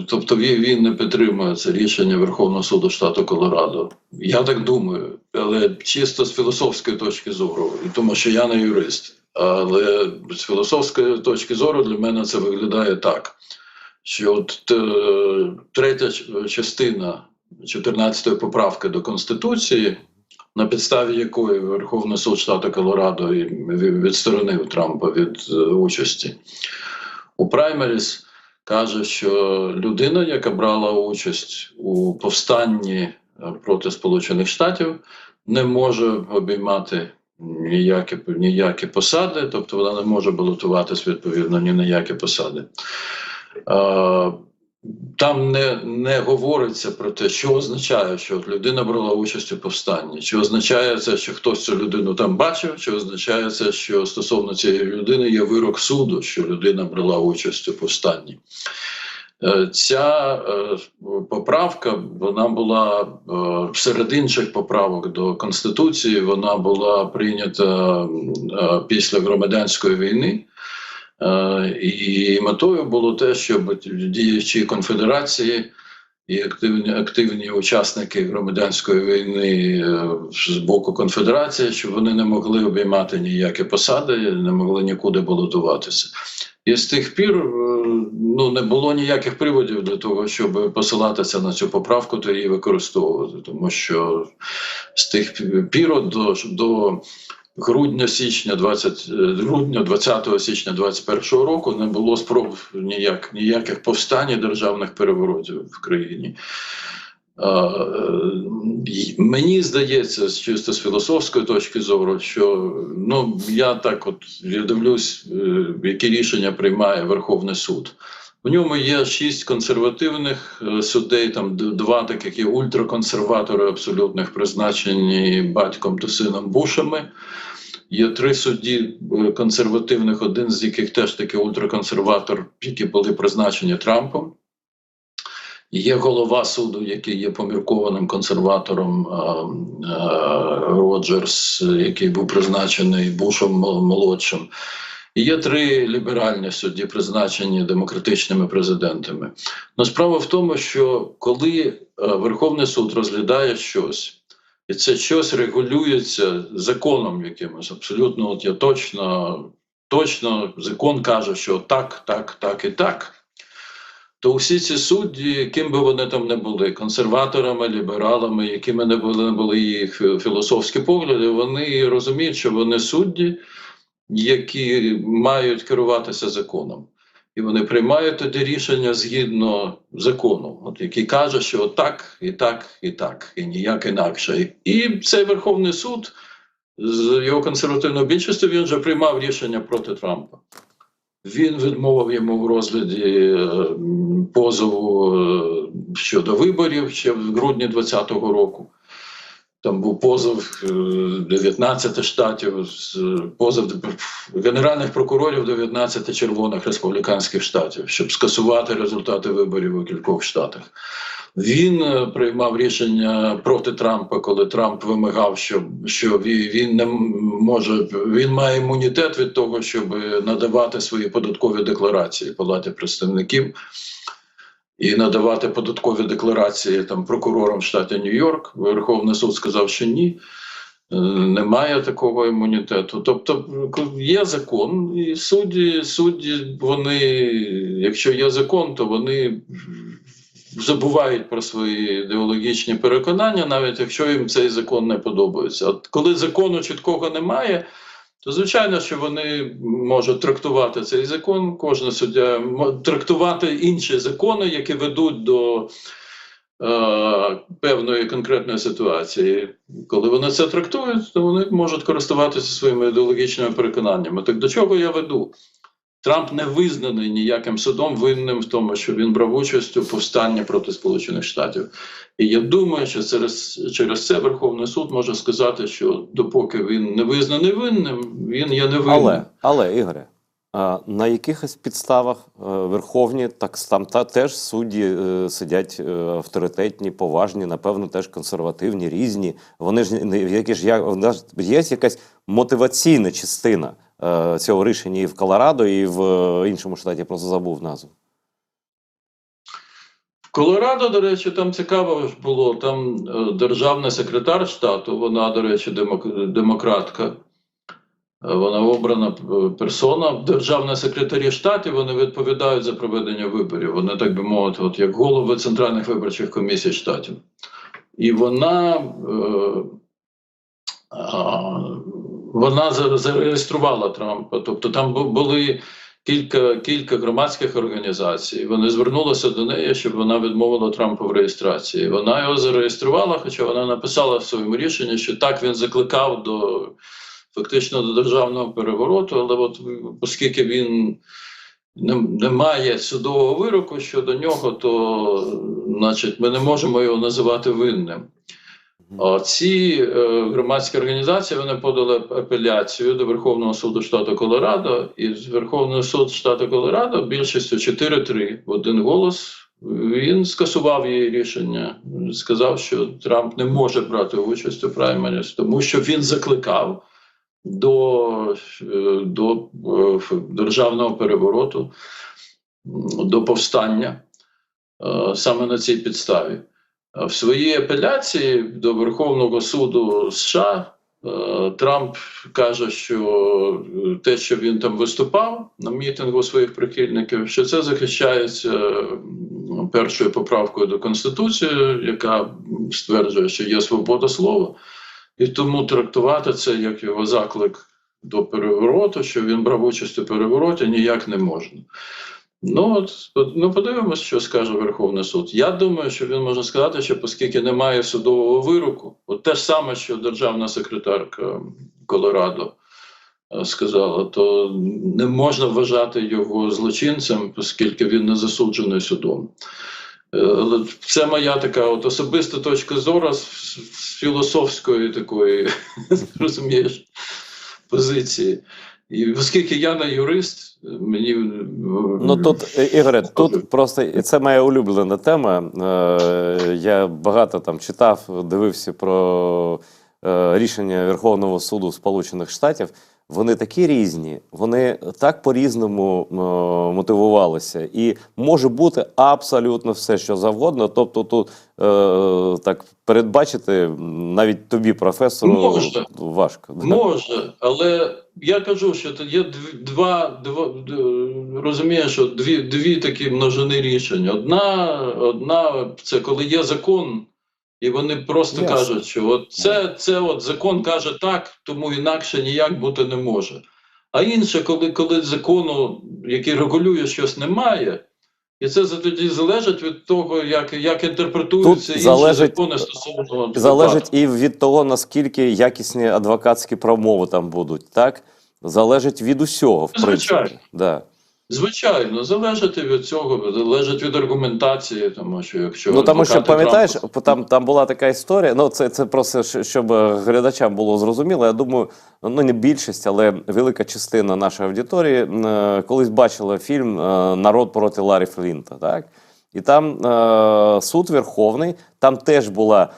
B: Тобто він не підтримує це рішення Верховного суду штату Колорадо. Я так думаю, але чисто з філософської точки зору, тому що я не юрист. Але з філософської точки зору для мене це виглядає так, що от третя частина 14-ї поправки до Конституції, на підставі якої Верховний суд штату Колорадо відсторонив Трампа від участі у праймеріс, каже, що людина, яка брала участь у повстанні проти Сполучених Штатів, не може обіймати ніякі посади, тобто вона не може балотуватись відповідно ні на які посади. Там не говориться про те, що означає, що людина брала участь у повстанні, чи означає це, що хтось цю людину там бачив, чи означає це, що стосовно цієї людини є вирок суду, що людина брала участь у повстанні. Ця поправка, вона була серед інших поправок до Конституції, вона була прийнята після громадянської війни. І метою було те, щоб діячі конфедерації і активні учасники громадянської війни з боку конфедерації, щоб вони не могли обіймати ніякі посади, не могли нікуди балотуватися. І з тих пір не було ніяких приводів для того, щоб посилатися на цю поправку та її використовувати. Тому що з тих пір до грудня 20 січня 2021 року не було спроб ніяких повстань і державних переворотів в країні. Мені здається, чисто з філософської точки зору, що я так я дивлюсь, які рішення приймає Верховний суд. У ньому є 6 консервативних суддей, там 2 таких є ультраконсерватори абсолютних, призначені батьком та сином Бушами. Є 3 судді консервативних, один з яких теж таки ультраконсерватор, які були призначені Трампом. Є голова суду, який є поміркованим консерватором, Роджерс, який був призначений Бушем молодшим. І є 3 ліберальні судді, призначені демократичними президентами. Но справа в тому, що коли Верховний суд розглядає щось, і це щось регулюється законом якимось, абсолютно, я точно закон каже, що так, так, так і так, то усі ці судді, ким би вони там не були, консерваторами, лібералами, якими не були їх філософські погляди, вони розуміють, що вони судді, які мають керуватися законом. і вони приймають тоді рішення згідно закону, от, який каже, що отак, і так, і так, і ніяк інакше. І цей Верховний суд з його консервативною більшістю, він вже приймав рішення проти Трампа. Він відмовив йому в розгляді позову щодо виборів ще в грудні 2020 року. Там був позов 19 штатів, позов генеральних прокурорів 19 червоних республіканських штатів, щоб скасувати результати виборів у кількох штатах. Він приймав рішення проти Трампа, коли Трамп вимагав, що він не може, він має імунітет від того, щоб надавати свої податкові декларації Палаті представників і надавати податкові декларації там прокурорам штату Нью-Йорк. Верховний суд сказав, що ні. Немає такого імунітету. Тобто є закон, і судді, вони, якщо є закон, то вони забувають про свої ідеологічні переконання, навіть якщо їм цей закон не подобається. От коли закону чіткого немає, то звичайно, що вони можуть трактувати цей закон, кожен суддя трактувати інші закони, які ведуть до певної конкретної ситуації. Коли вони це трактують, то вони можуть користуватися своїми ідеологічними переконаннями. Так до чого я веду? Трамп не визнаний ніяким судом винним в тому, що він брав участь у повстанні проти Сполучених Штатів. І я думаю, що через це Верховний суд може сказати, що допоки він не визнаний винним, він є невинним.
A: Але Ігоре, на якихось підставах верховні, там теж судді сидять авторитетні, поважні, напевно, теж консервативні, різні. Вони ж є якась мотиваційна частина цього рішення і в Колорадо, і в іншому штаті, я просто забув назву.
B: В Колорадо, до речі, там цікаво було, там державний секретар штату, вона, до речі, демократка, вона обрана персона. Державні секретарі штатів, вони відповідають за проведення виборів. Вони, так би мовити, от як голови центральних виборчих комісій штатів. І вона зареєструвала Трампа. Тобто там були кілька громадських організацій. Вони звернулися до неї, щоб вона відмовила Трампу в реєстрації. Вона його зареєструвала, хоча вона написала в своєму рішенні, що так він закликав фактично до державного перевороту, але от оскільки він не має судового вироку щодо нього, то значить, ми не можемо його називати винним. Ці громадські організації, вони подали апеляцію до Верховного суду штату Колорадо, і Верховний суд штату Колорадо більшістю 4-3 в один голос він скасував її рішення, сказав, що Трамп не може брати участь у праймеріс, тому що він закликав до державного перевороту, до повстання саме на цій підставі. В своїй апеляції до Верховного суду США Трамп каже, що те, що він там виступав на мітингу своїх прихильників, що це захищається першою поправкою до Конституції, яка стверджує, що є свобода слова, і тому трактувати це як його заклик до перевороту, що він брав участь у перевороті, ніяк не можна. Подивимось, що скаже Верховний суд. Я думаю, що він може сказати, що оскільки немає судового вироку, от те ж саме, що державна секретарка Колорадо сказала, то не можна вважати його злочинцем, оскільки він не засуджений судом. Це моя така от особиста точка зору з філософської такої, розумієш, позиції. І оскільки я не юрист, мені...
A: Тут, Ігоре, тут просто, це моя улюблена тема. Я багато там читав, дивився про рішення Верховного суду Сполучених Штатів. Вони такі різні, вони так по-різному мотивувалися. І може бути абсолютно все, що завгодно. Тобто тут так передбачити навіть тобі, професору, важко.
B: Може, але я кажу, що є дві такі множини рішень. Одна це коли є закон, і вони просто кажуть, що це закон каже так, тому інакше ніяк бути не може. А інше, коли закону, який регулює щось, немає, і це тоді залежить від того, як інтерпретуються
A: Тут
B: інші закони стосовно
A: залежить
B: випадку.
A: і від того, наскільки якісні адвокатські промови там будуть, так? Залежить від усього, в принципі.
B: Звичайно.
A: Да.
B: Звичайно, залежить від цього, залежить від аргументації, тому що якщо
A: Ну, тому що,
B: адвокати
A: пам'ятаєш,
B: Трампа...
A: там була така історія, ну, це просто, щоб глядачам було зрозуміло, я думаю, ну, не більшість, але велика частина нашої аудиторії колись бачила фільм «Народ проти Ларрі Флінта», так? І там суд Верховний, там теж була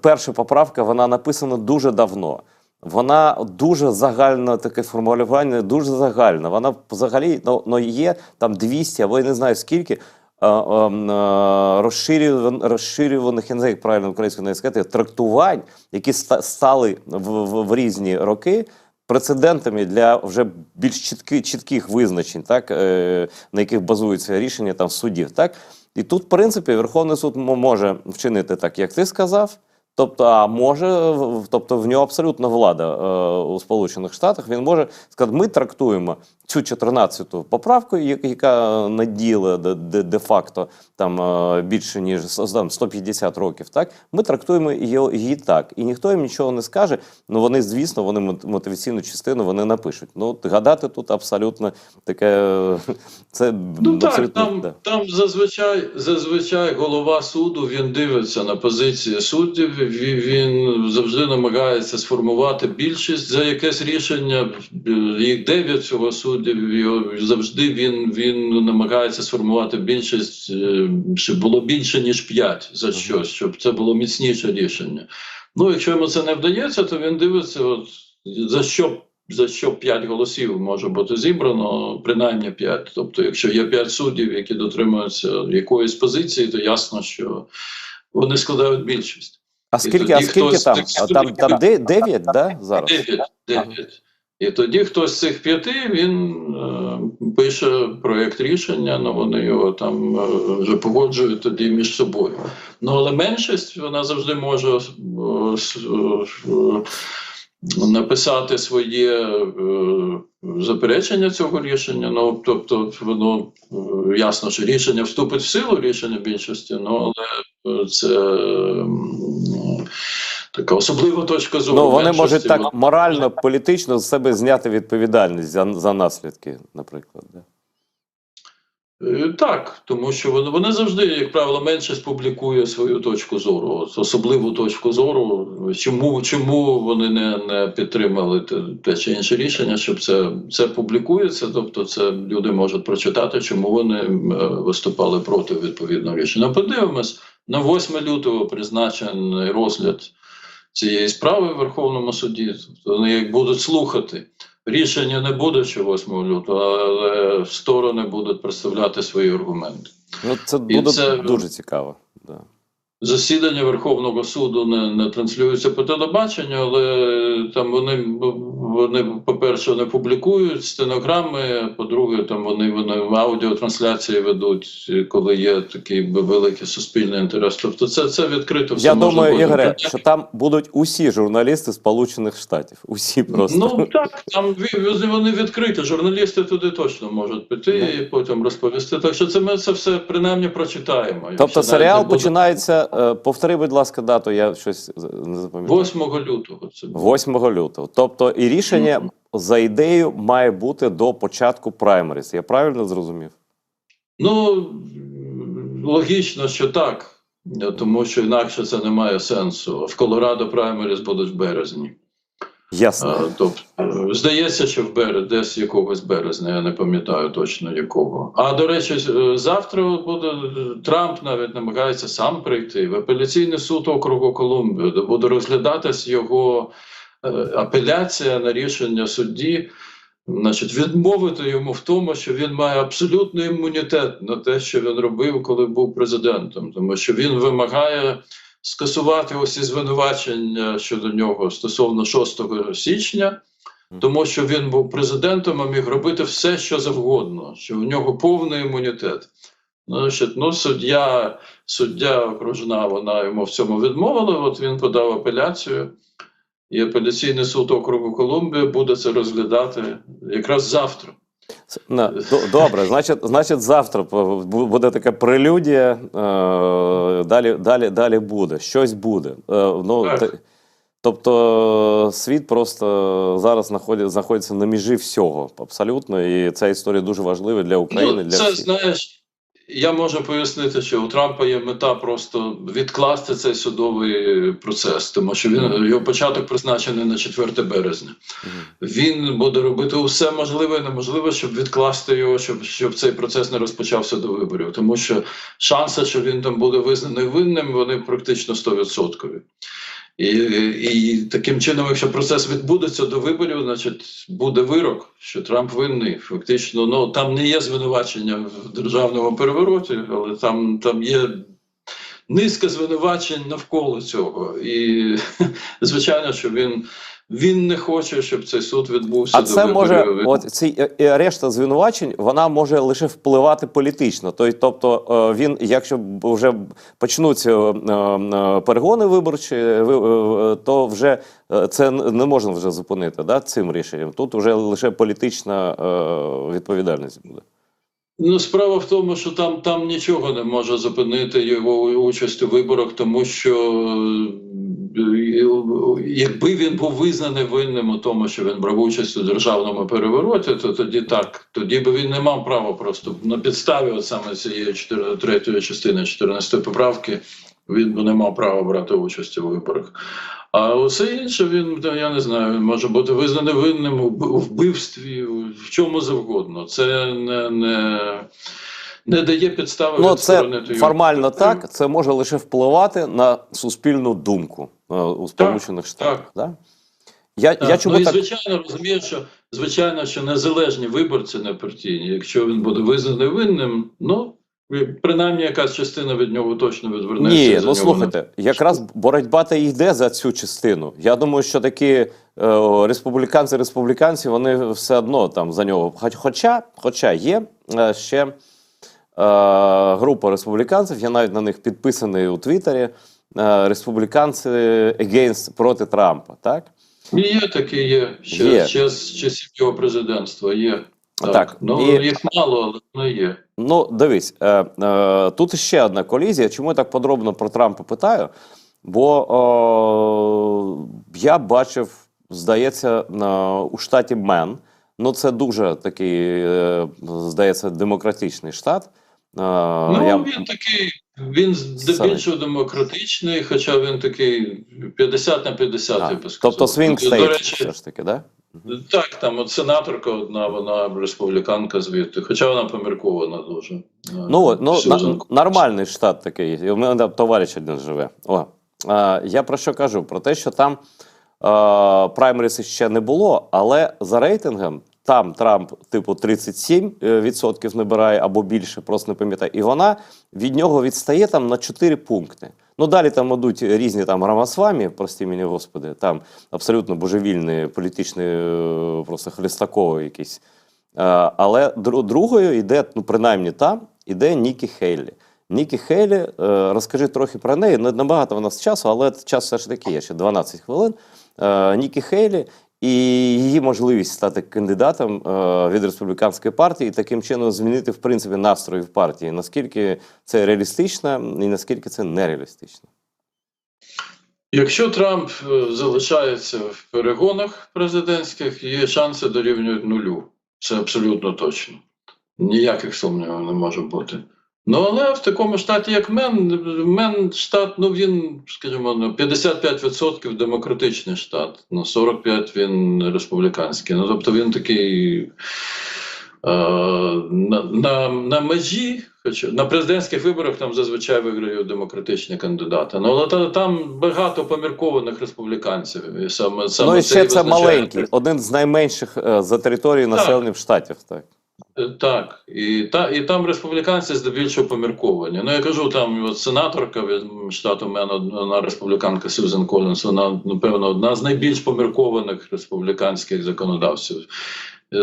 A: перша поправка, вона написана дуже давно. Вона дуже загальна, таке формулювання, дуже загальна. Вона взагалі ну, є там 200, або я не знаю скільки розширюваних, я не знаю, як правильно українською не сказати, трактувань, які стали в різні роки прецедентами для вже більш чітких визначень, так, на яких базується рішення там судів. Так? І тут, в принципі, Верховний суд може вчинити так, як ти сказав. Тобто в нього абсолютна влада у Сполучених Штатах. Він може сказати, ми трактуємо цю 14-ту поправку, яка наділа де-факто там більше ніж 150 років. Так, ми трактуємо її так, і ніхто їм нічого не скаже. Ну вони, звісно, вони мотиваційну частину вони напишуть. Ну гадати тут абсолютно таке. Це
B: ну
A: абсолютно,
B: так,
A: да.
B: там зазвичай голова суду, він дивиться на позиції суддів, він завжди намагається сформувати більшість за якесь рішення. Їх 9 цього суддів, і завжди він намагається сформувати більшість, щоб було більше ніж 5 за щось, щоб це було міцніше рішення. Ну, якщо йому це не вдається, то він дивиться, от, за що 5 голосів може бути зібрано, принаймні 5. Тобто, якщо є 5 суддів, які дотримуються якоїсь позиції, то ясно, що вони складають більшість.
A: А скільки там 9, да, зараз?
B: 9. І тоді хтось з цих 5, він пише проєкт рішення, ну вони його там вже погоджують тоді між собою. Ну, але меншість, вона завжди може написати своє заперечення цього рішення. Ну, тобто, воно ясно, що рішення вступить в силу, рішення більшості, ну, але це така особлива точка зору.
A: Ну, вони можуть так морально, політично з себе зняти відповідальність за наслідки, наприклад. Да?
B: Так, тому що вони завжди, як правило, меншість публікує свою точку зору, особливу точку зору, чому вони не підтримали те чи інше рішення, щоб це публікується, тобто це люди можуть прочитати, чому вони виступали проти відповідного рішення. Подивимось, на 8 лютого призначений розгляд цієї справи в Верховному суді, вони як будуть слухати. Рішення не буде ще 8 лютого, але сторони будуть представляти свої аргументи.
A: Ну, це буде дуже цікаво. Да.
B: Засідання Верховного суду не транслюються по телебаченню, але там вони по-перше, не публікують стенограми, по-друге, там вони аудіотрансляції ведуть, коли є такий великий суспільний інтерес. Тобто це відкрито все.
A: Я думаю, Ігоре, що там будуть усі журналісти Сполучених Штатів. Усі просто.
B: Ну так, там вони відкриті. Журналісти туди точно можуть піти і потім розповісти. Так що ми це все принаймні прочитаємо.
A: Тобто серіал починається. Повтори, будь ласка, дату, я щось не запам'ятав.
B: 8 лютого. Це буде.
A: 8 лютого. Тобто і рішення за ідеєю має бути до початку праймеріс. Я правильно зрозумів?
B: Ну, логічно, що так. Тому що інакше це не має сенсу. В Колорадо праймеріс будуть в березні.
A: Ясно.
B: Тобто, здається, що десь якогось березня, я не пам'ятаю точно якого. А, до речі, завтра буде Трамп навіть намагається сам прийти в апеляційний суд округу Колумбія, де буде розглядатись його апеляція на рішення судді, значить, відмовити йому в тому, що він має абсолютний імунітет на те, що він робив, коли був президентом, тому що він вимагає скасувати усі звинувачення щодо нього стосовно 6 січня, тому що він був президентом, а міг робити все, що завгодно, що у нього повний імунітет. Ну, суддя окружна, вона йому в цьому відмовила, от він подав апеляцію, і апеляційний суд округу Колумбія буде це розглядати якраз завтра.
A: Добре, значить, завтра буде така прелюдія, далі буде, щось буде. Тобто світ просто зараз знаходиться на межі всього, абсолютно, і ця історія дуже важлива для України, для всіх.
B: Знаєш, я можу пояснити, що у Трампа є мета просто відкласти цей судовий процес, тому що його початок призначений на 4 березня. Він буде робити усе можливе і неможливе, щоб відкласти його, щоб цей процес не розпочався до виборів. Тому що шанси, що він там буде визнаний винним, вони практично 100%. І таким чином, якщо процес відбудеться до виборів, значить буде вирок, що Трамп винний. Фактично, там не є звинувачення в державному перевороті, але там є низка звинувачень навколо цього. І звичайно, що він не хоче, щоб цей суд відбувся.
A: А це може, решта звинувачень, вона може лише впливати політично. Тобто він, якщо вже почнуться перегони виборчі, то вже це не можна вже зупинити, да, цим рішенням. Тут вже лише політична відповідальність буде.
B: Справа в тому, що там нічого не може зупинити його участь у виборах, тому що якби він був визнаний винним у тому, що він брав участь у державному перевороті, то тоді так. Тоді би він не мав права просто на підставі саме цієї 3-ї частини 14 поправки, він би не мав права брати участь у виборах. А усе інше, я не знаю, він може бути визнаний винним у вбивстві, в чому завгодно. Це не дає підстави відсторонити його.
A: Це формально так, це може лише впливати на суспільну думку у Сполучених Штатах.
B: Так.
A: Да?
B: І звичайно, розумію, що незалежні виборці непартійні, якщо він буде визнаний винним, принаймні якась частина від нього точно відвернеться.
A: Ні, слухайте, якраз боротьба та йде за цю частину. Я думаю, що такі республіканці, вони все одно там за нього. Хоча є ще група республіканців, я навіть на них підписаний у Твіттері, республіканці проти Трампа, так?
B: Є такі, ще з часів його президентства, є. Так. Їх мало, але є.
A: Дивись, тут ще одна колізія. Чому я так подробно про Трампа питаю? Бо я бачив, здається, у штаті Мен, це дуже такий, здається, демократичний штат.
B: Він здебільшого демократичний, хоча він такий 50 на 50, я би сказав.
A: Тобто свінг стейт все ж таки, так?
B: Так, там сенаторка одна, вона республіканка звідти, хоча вона поміркована дуже.
A: Нормальний штат такий, у мене там товариш один живе. Я про що кажу? Про те, що там праймеріс ще не було, але за рейтингом там Трамп, 37% набирає або більше, просто не пам'ятаю. І вона від нього відстає там на 4 пункти. Далі там йдуть різні там Рамасвамі, прості мені господи, там абсолютно божевільний, політичний, просто Хлестаковий якийсь. Але другою йде, принаймні там, йде Нікі Хейлі. Нікі Хейлі, розкажи трохи про неї, не набагато в нас часу, але час все ж таки є, ще 12 хвилин. Нікі Хейлі і її можливість стати кандидатом від республіканської партії і таким чином змінити, в принципі, настрої в партії. Наскільки це реалістично і наскільки це нереалістично?
B: Якщо Трамп залишається в перегонах президентських, її шанси дорівнюють 0. Це абсолютно точно. Ніяких сумнівів не може бути. Але в такому штаті, як Мен штат, він, скажімо, 55% демократичний штат, 45% він республіканський. Тобто він такий на межі, хоча на президентських виборах там зазвичай виграють демократичні кандидати. Але там багато поміркованих республіканців. І
A: ще це маленький, один з найменших за територією населених штатів.
B: Так, і там республіканці здебільшого помірковані. Я кажу, там сенаторка від штату Мен, вона республіканка Сьюзен Колінс, вона, напевно, одна з найбільш поміркованих республіканських законодавців.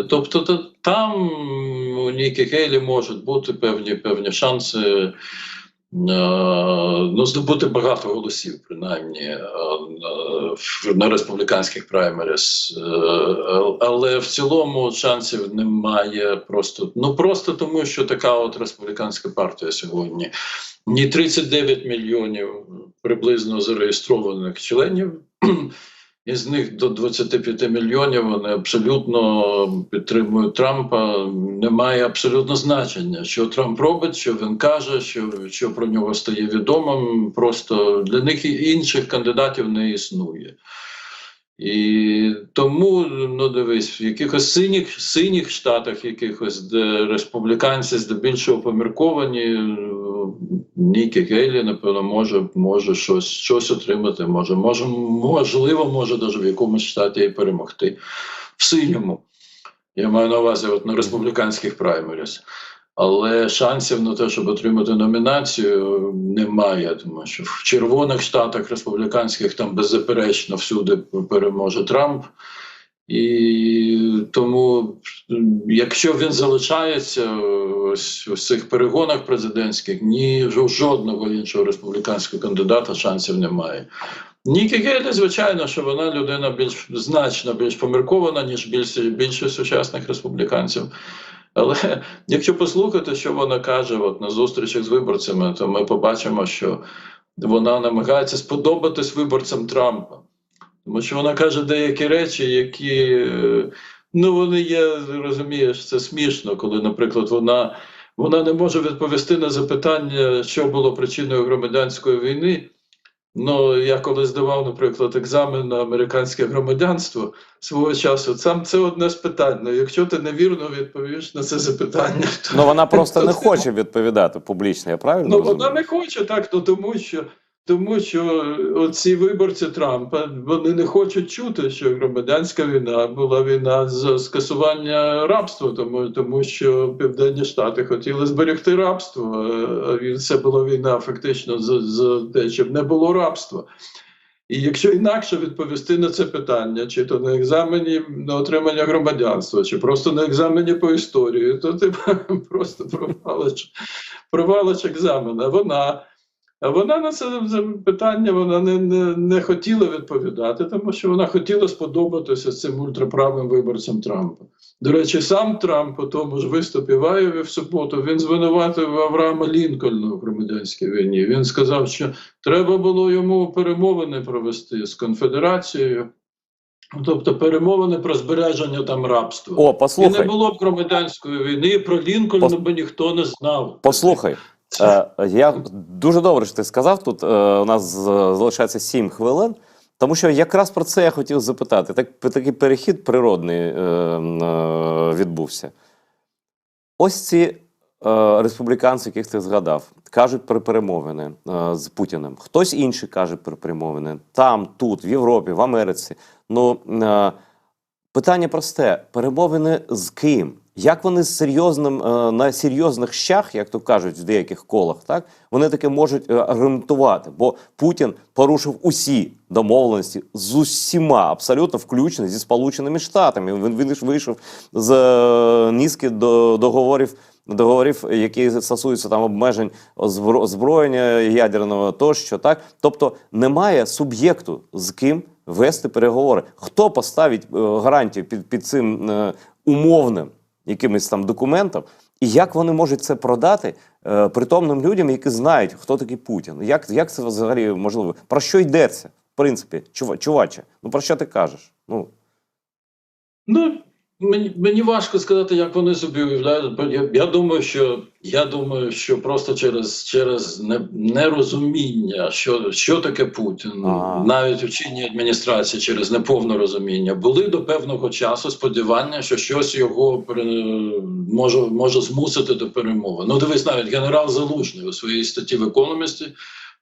B: Тобто там у Нікі Хейлі можуть бути певні шанси ну, здобути багато голосів, принаймні, на республіканських праймеріс. Але в цілому шансів немає просто тому, що така от республіканська партія сьогодні. Ні 39 мільйонів приблизно зареєстрованих членів, із них до 25 мільйонів вони абсолютно підтримують Трампа. Немає абсолютно значення, що Трамп робить, що він каже, що про нього стає відомим. Просто для них інших кандидатів не існує. І тому, ну дивись, в якихось синіх штатах, якихось, де республіканці здебільшого помірковані, Нікі Гейлі, напевно, може щось отримати, можливо, може навіть в якомусь штаті і перемогти. В синьому. Я маю на увазі от на республіканських праймеріс. Але шансів на те, щоб отримати номінацію, немає, тому що в червоних штатах республіканських там беззаперечно всюди переможе Трамп. І тому, якщо він залишається у цих перегонах президентських, ні жодного іншого республіканського кандидата шансів немає. Нікі Гейлі, звичайно, що вона людина значно більш поміркована, ніж більше сучасних республіканців. Але якщо послухати, що вона каже от на зустрічах з виборцями, то ми побачимо, що вона намагається сподобатись виборцям Трампа. Тому що вона каже деякі речі, які, ну вони є, розумієш, це смішно, коли, наприклад, вона не може відповісти на запитання, що було причиною громадянської війни. Ну, я коли здавав, наприклад, екзамен на американське громадянство свого часу, сам це одне з питань. Ну, якщо ти невірно відповіш на це запитання, то...
A: Ну, вона просто не хоче відповідати публічно, я правильно
B: Ну,
A: розумію?
B: вона не хоче, так, ну, тому що оці виборці Трампа, вони не хочуть чути, що громадянська війна була війна з скасування рабства, тому що Південні Штати хотіли зберегти рабство, а це була війна фактично за те, щоб не було рабства. І якщо інакше відповісти на це питання, чи то на екзамені на отримання громадянства, чи просто на екзамені по історії, то ти просто провалиш екзамен. А вона на це питання не хотіла відповідати, тому що вона хотіла сподобатися цим ультраправим виборцям Трампа. До речі, сам Трамп у тому ж виступі в Айові в суботу, він звинуватив Авраама Лінкольна в громадянській війні. Він сказав, що треба було йому перемовини провести з конфедерацією, тобто перемовини про збереження там рабства.
A: О, послухай.
B: І не було б громадянської війни, і про Лінкольна би ніхто не знав.
A: Послухай. Я дуже добре, що ти сказав, тут у нас залишається 7 хвилин, тому що якраз про це я хотів запитати. Такий перехід природний відбувся. Ось ці республіканці, яких ти згадав, кажуть про перемовини з Путіним. Хтось інший каже про перемовини. Там, тут, в Європі, в Америці. Ну, питання просте. Перемовини з ким? Як вони на серйозних щах, як то кажуть в деяких колах, так, вони таки можуть аргументувати, бо Путін порушив усі домовленості з усіма, абсолютно включно зі Сполученими Штатами. Він вийшов з низки договорів, які стосуються там обмежень озброєння ядерного тощо, так? Тобто немає суб'єкту, з ким вести переговори. Хто поставить гарантію під цим умовним якимось там документом, і як вони можуть це продати притомним людям, які знають, хто такий Путін? Як це взагалі можливо? Про що йдеться, в принципі, чуваче? Ну, про що ти кажеш?
B: Ну, мені важко сказати, як вони собі уявляють. Я думаю, що просто через нерозуміння, що таке Путін, навіть у чинній адміністрації через неповне розуміння, були до певного часу сподівання, що щось його може змусити до перемови. Ну, дивись, навіть генерал Залужний у своїй статті в «Економісті»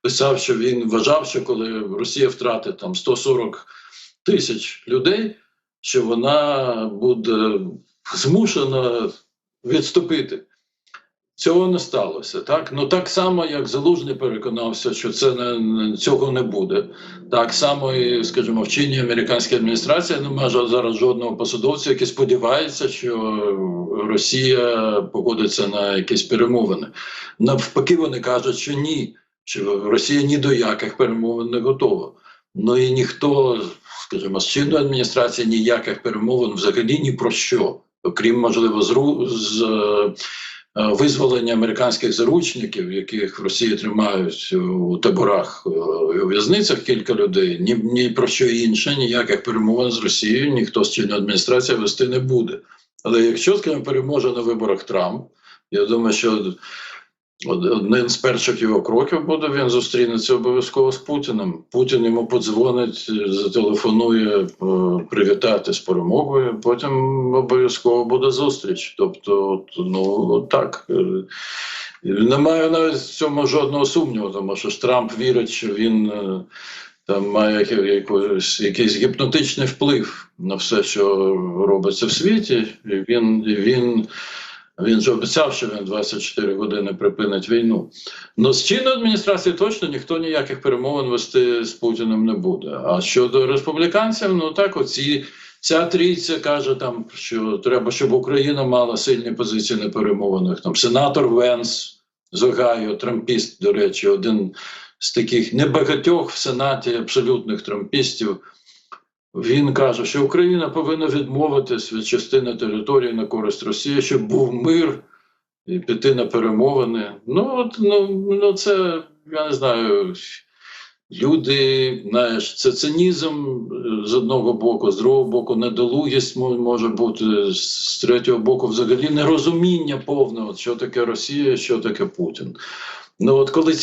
B: писав, що він вважав, що коли Росія втратить там 140 тисяч людей, що вона буде змушена відступити. Цього не сталося, так? Ну так само, як Залужний переконався, що цього не буде. Так само і, скажімо, в чинній американській адміністрації немає зараз жодного посадовця, який сподівається, що Росія погодиться на якісь перемовини. Навпаки, вони кажуть, що ні, що Росія ні до яких перемовин не готова. Ну і ніхто, скажімо, з чинної адміністрації ніяких перемовин взагалі ні про що, окрім, можливо, визволення американських заручників, яких в Росії тримають у таборах і у в'язницях кілька людей, ні про що інше, ніяких перемовин з Росією ніхто з чинної адміністрації вести не буде. Але якщо, скажімо, переможе на виборах Трамп, я думаю, що одним з перших його кроків буде, він зустрінеться обов'язково з Путіним. Путін йому подзвонить, зателефонує привітати з перемогою, потім обов'язково буде зустріч. Тобто, ну так. Немає навіть в цьому жодного сумніву, тому що Трамп вірить, що він там має якийсь гіпнотичний вплив на все, що робиться в світі. І він же обіцяв, що він 24 години припинить війну. Ну, з чинної адміністрації точно ніхто ніяких перемовин вести з Путіним не буде. А щодо республіканців, ну так, ця трійця каже, там, що треба, щоб Україна мала сильні позиції на перемовинах. Там сенатор Венс з Огайо, трампіст, до речі, один з таких небагатьох в Сенаті абсолютних трампістів. Він каже, що Україна повинна відмовитись від частини території на користь Росії, щоб був мир і піти на перемовини. Ну це, я не знаю, люди, знаєш, це цинізм з одного боку, з другого боку недолугість може бути, з третього боку взагалі нерозуміння повного, що таке Росія, що таке Путін. Ну от коли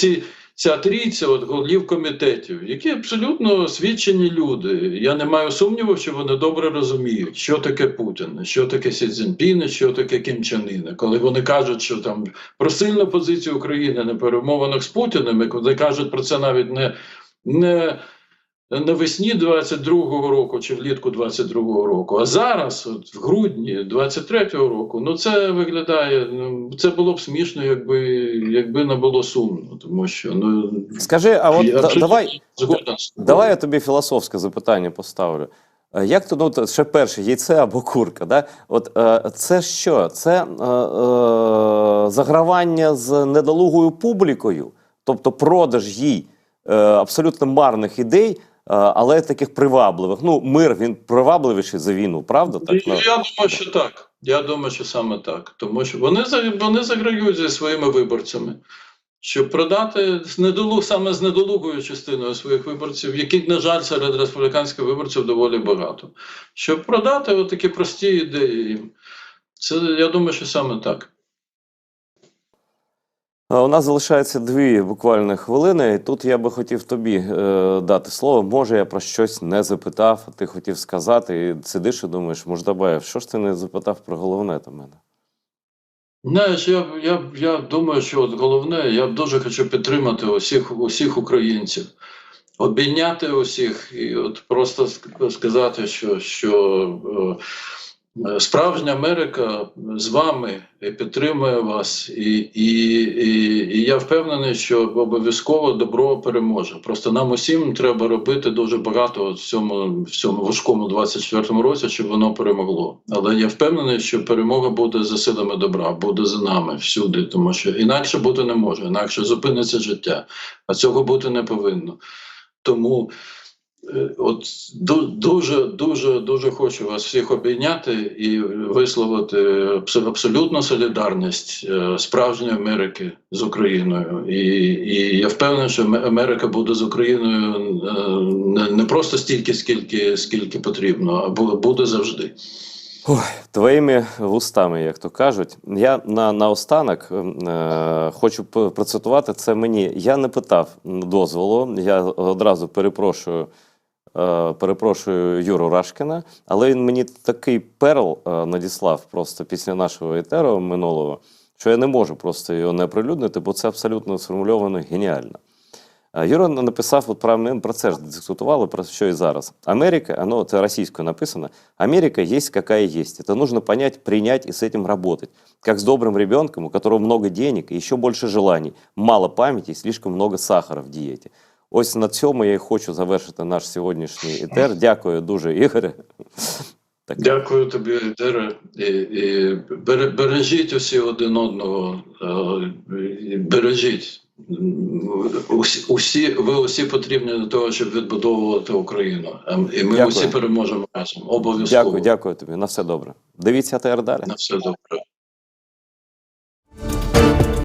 B: ця трійця голів комітетів, які абсолютно освічені люди. Я не маю сумніву, що вони добре розуміють, що таке Путін, що таке Сі Цзіньпін, що таке Кім Чен Ін. Коли вони кажуть, що там про сильну позицію України на перемовинах з Путіним, і коли кажуть про це навіть не навесні 22-го року чи влітку 22-го року, а зараз, от в грудні 23-го року, ну це виглядає, це було б смішно, якби не було сумно, тому що, ну...
A: Скажи, а от давай я
B: я
A: тобі філософське запитання поставлю. Як то, ну, ще перше, яйце або курка, да? От це що? Це загравання з недолугою публікою, тобто продаж їй абсолютно марних ідей, але таких привабливих. Ну, мир, він привабливіший за війну, правда? Так?
B: думаю, що так. Я думаю, що саме так. Тому що вони заграють зі своїми виборцями, щоб продати саме з недолугою частиною своїх виборців, яких, на жаль, серед республіканських виборців доволі багато. Щоб продати такі прості ідеї їм. Це, я думаю, що саме так.
A: У нас залишається 2 буквально хвилини, і тут я би хотів тобі дати слово. Може, я про щось не запитав, ти хотів сказати, і сидиш і думаєш, Мождабаєв, що ж ти не запитав про головне до мене?
B: Знаєш, я думаю, що от головне, я дуже хочу підтримати усіх українців, обійняти усіх і от просто сказати, що справжня Америка з вами і підтримує вас, і я впевнений, що обов'язково добро переможе. Просто нам усім треба робити дуже багато в цьому важкому 24-му році, щоб воно перемогло. Але я впевнений, що перемога буде за силами добра, буде за нами всюди, тому що інакше бути не може, інакше зупиниться життя, а цього бути не повинно. Тому от дуже хочу вас всіх обійняти і висловити абсолютну солідарність справжньої Америки з Україною. І я впевнений, що Америка буде з Україною не просто стільки, скільки потрібно, а буде завжди.
A: Ой, твоїми вустами, як то кажуть. Я наостанок хочу процитувати це мені. Я не питав дозволу, я одразу перепрошую Юру Рашкіна, але він мені такий перл надіслав просто після нашого етеру минулого, що я не можу просто його не оприлюднити, бо це абсолютно сформульовано геніально. Юра написав, от ми про це ж дискутували, про що і зараз. Америка, це російською написано, Америка есть какая есть. Это нужно понять, принять и с этим работать. Как с добрым ребенком, у которого много денег и еще больше желаний, мало памяти и слишком много сахара в дієті. Ось на цьому я і хочу завершити наш сьогоднішній етер. Дякую дуже, Ігоре.
B: Дякую тобі, Ідере. І бережіть усі один одного, бережіть. Ви усі потрібні для того, щоб відбудовувати Україну. І ми усі переможемо разом. Обов'язково.
A: Дякую тобі. На все добре. Дивіться АТР далі.
B: На все добре.